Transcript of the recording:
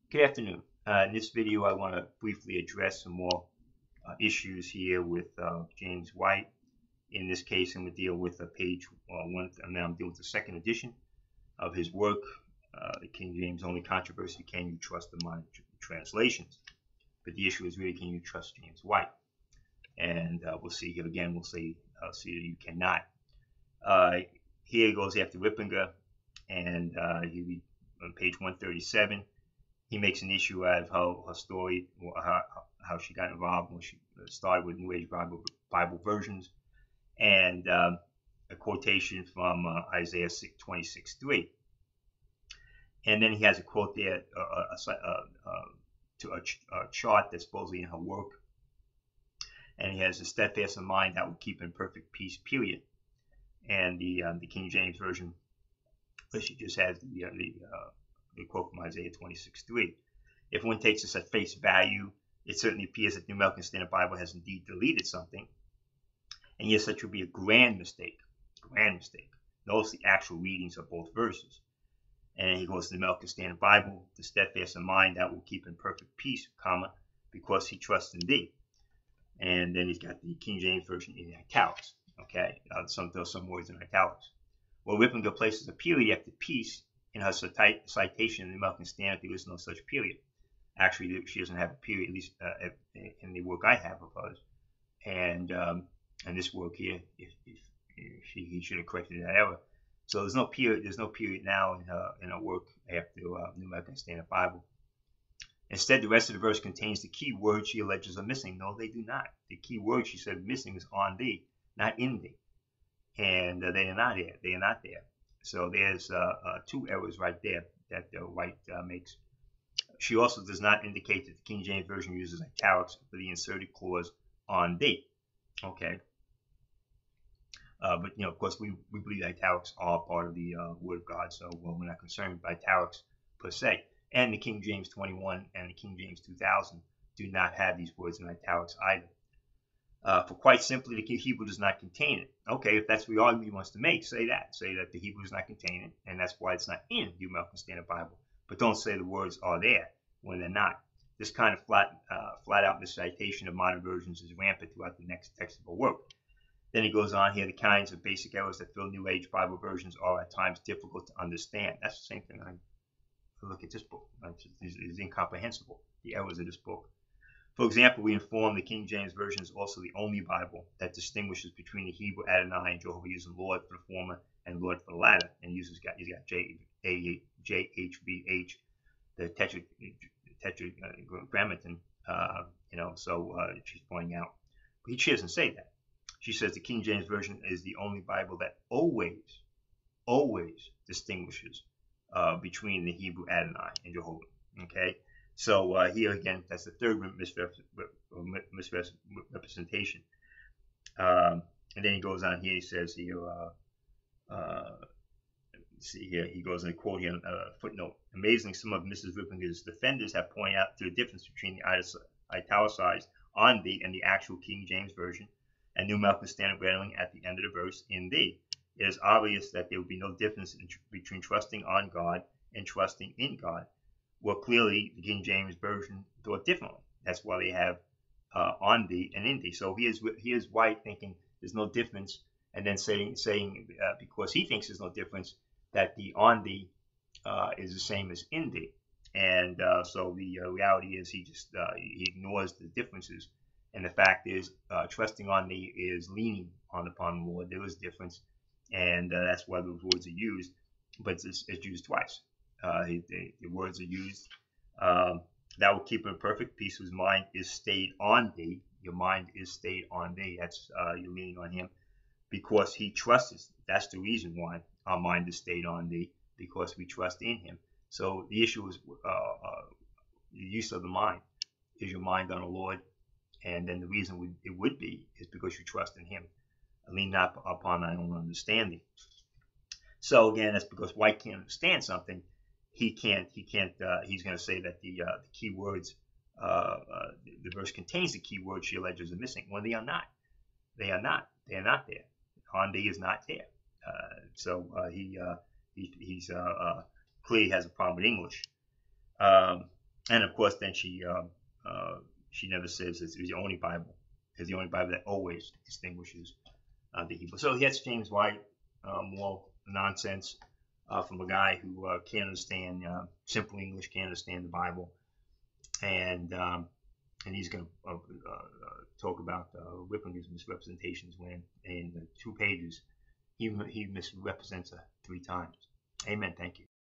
Good afternoon. In this video, I want to briefly address some more issues here with James White. In this case, I'm going to deal with page one. Now I'm dealing with the second edition of his work, the King James Only Controversy. Can you trust the modern translations? But the issue is really, can you trust James White? And we'll see here again. We'll see that you cannot. Here he goes after Riplinger, and he on page 137. He makes an issue out of her story, how she got involved when she started with New Age Bible versions, and a quotation from Isaiah 26:3. And then he has a quote there, to a chart that's supposedly in her work. And he has a steadfast in mind that will keep in perfect peace, period. And the King James Version, she just has the quote from Isaiah 26:3. If one takes this at face value, it certainly appears that the New American Standard Bible has indeed deleted something. And yes, that would be a grand mistake. Notice the actual readings of both verses. And he goes to the American Standard Bible, the steadfast in mind that will keep in perfect peace, comma, because he trusts in thee. And then he's got the King James Version in italics. Okay, there's some words in italics. Well, Riplinger places a period after peace. In her citation in the American Standard, there is no such period. Actually, she doesn't have a period, at least in the work I have of hers. And this work here, if he should have corrected that error. So there's no period. There's no period now in her work after New American Standard Bible. Instead, the rest of the verse contains the key words she alleges are missing. No, they do not. The key word she said missing is on thee, not in thee, and they are not there. They are not there. So there's two errors right there that White makes. She also does not indicate that the King James Version uses italics for the inserted clause on thee. Okay. But, of course, we believe italics are part of the Word of God, so we're not concerned with italics per se. And the King James 21 and the King James 2000 do not have these words in italics either. For quite simply, the Hebrew does not contain it. Okay, if that's the argument he wants to make, say that. Say that the Hebrew does not contain it, and that's why it's not in the American Standard Bible. But don't say the words are there when they're not. This kind of flat-out miscitation of modern versions is rampant throughout the next text of a work. Then he goes on here, the kinds of basic errors that fill New Age Bible versions are at times difficult to understand. That's the same thing I look at this book. It's incomprehensible, the errors of this book. For example, we inform the King James Version is also the only Bible that distinguishes between the Hebrew Adonai and JHVH, using Lord for the former and Lord for the latter. And he's got JHVH, the Tetragrammaton, so she's pointing out. But she doesn't say that. She says the King James Version is the only Bible that always distinguishes between the Hebrew Adonai and JHVH. Okay? So here again, that's the third misrepresentation. And then he goes on here. He says here, see here, he goes in a quote here, footnote. Amazingly, some of Mrs. Riplinger's defenders have pointed out the difference between the italicized on thee and the actual King James Version and New American Standard rendering at the end of the verse in thee. It is obvious that there will be no difference between trusting on God and trusting in God. Well, clearly, the King James Version thought differently. That's why they have on thee and in thee. So here's White thinking there's no difference, and then saying because he thinks there's no difference, that the on thee is the same as in thee. And so the reality is he ignores the differences. And the fact is, trusting on thee is leaning upon the Lord. There is difference, and that's why those words are used, but it's used twice. The words are used. That will keep him in perfect peace whose mind is stayed on thee. Your mind is stayed on thee. That's you're leaning on him because he trusts. That's the reason why our mind is stayed on thee, because we trust in him. So the issue is the use of the mind. Is your mind on the Lord? And then the reason it would be is because you trust in him. Lean not upon thy own understanding. So again, that's because White can't understand something. He's going to say that the key words, the verse contains the key words she alleges are missing. Well, they are not. They are not there. On thee is not there. He clearly has a problem with English. And of course, then she never says it's the only Bible. It's the only Bible that always distinguishes the Hebrew. So that's James White, more nonsense from a guy who can't understand simple English, can't understand the Bible, and he's going to talk about Riplinger's misrepresentations when in the 2 pages he misrepresents her 3 times. Amen. Thank you.